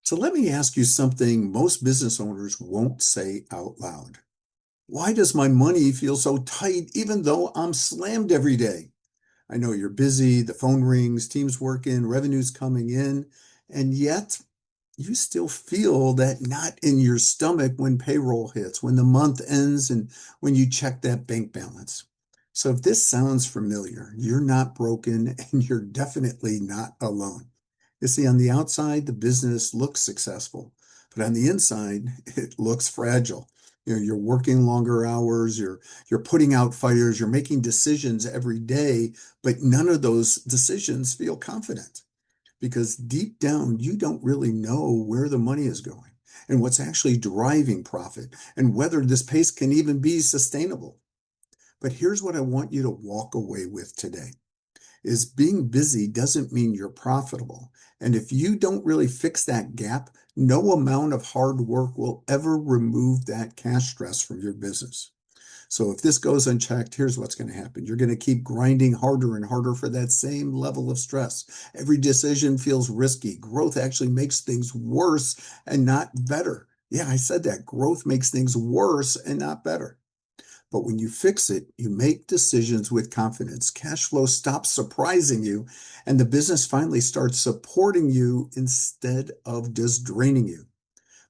So let me ask you something most business owners won't say out loud. Why does my money feel so tight even though I'm slammed every day? I know you're busy, the phone rings, teams working, revenue's coming in, and yet you still feel that knot in your stomach when payroll hits, when the month ends, and when you check that bank balance. So if this sounds familiar, you're not broken and you're definitely not alone. You see, on the outside, the business looks successful, but on the inside, it looks fragile. You're working longer hours, you're putting out fires, you're making decisions every day, but none of those decisions feel confident because deep down, you don't really know where the money is going and what's actually driving profit and whether this pace can even be sustainable. But here's what I want you to walk away with today is being busy doesn't mean you're profitable. And if you don't really fix that gap, no amount of hard work will ever remove that cash stress from your business. So if this goes unchecked, here's what's going to happen. You're going to keep grinding harder and harder for that same level of stress. Every decision feels risky. Growth actually makes things worse and not better. Yeah, I said that. Growth makes things worse and not better. But when you fix it, you make decisions with confidence. Cash flow stops surprising you, and the business finally starts supporting you instead of just draining you.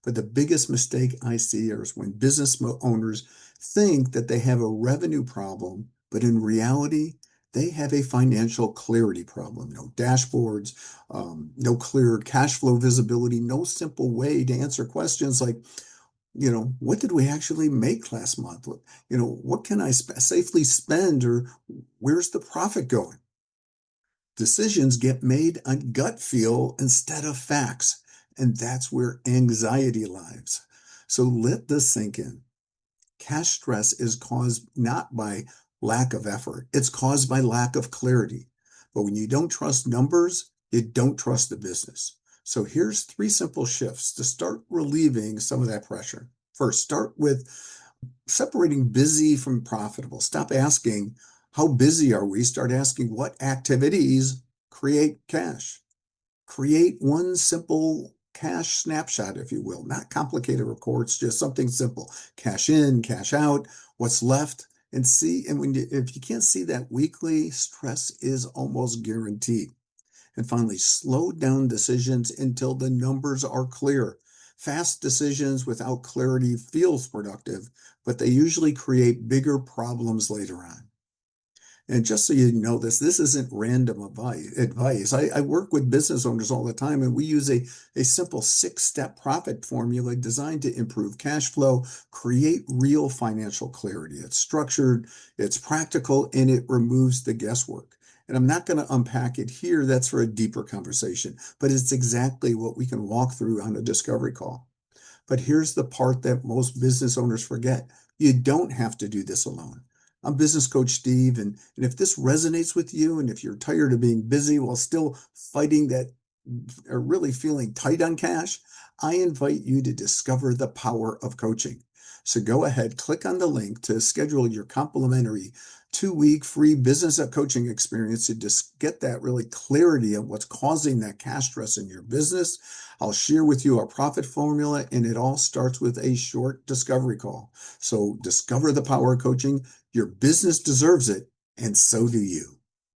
But the biggest mistake I see is when business owners think that they have a revenue problem, but in reality, they have a financial clarity problem. No dashboards, no clear cash flow visibility, no simple way to answer questions like, what did we actually make last month? What can I safely spend, or where's the profit going? Decisions get made on gut feel instead of facts, and that's where anxiety lies. So let this sink in. Cash stress is caused not by lack of effort, it's caused by lack of clarity. But when you don't trust numbers, you don't trust the business. So here's three simple shifts to start relieving some of that pressure. First, start with separating busy from profitable. Stop asking, how busy are we? Start asking, what activities create cash? Create one simple cash snapshot, if you will, not complicated reports, just something simple. Cash in, cash out, what's left, and see. And if you can't see that weekly, stress is almost guaranteed. And finally, slow down decisions until the numbers are clear. Fast decisions without clarity feels productive, but they usually create bigger problems later on. And just so you know this isn't random advice. I work with business owners all the time, and we use a simple six-step profit formula designed to improve cash flow, create real financial clarity. It's structured, it's practical, and it removes the guesswork. And I'm not going to unpack it here. That's for a deeper conversation, but it's exactly what we can walk through on a discovery call. But here's the part that most business owners forget. You don't have to do this alone. I'm business coach Steve, and if this resonates with you, and if you're tired of being busy while still fighting that or really feeling tight on cash, I invite you to discover the power of coaching. So go ahead, click on the link to schedule your complimentary 2-week free business coaching experience to just get that really clarity of what's causing that cash stress in your business. I'll share with you our profit formula, and it all starts with a short discovery call. So discover the power of coaching. Your business deserves it, and so do you.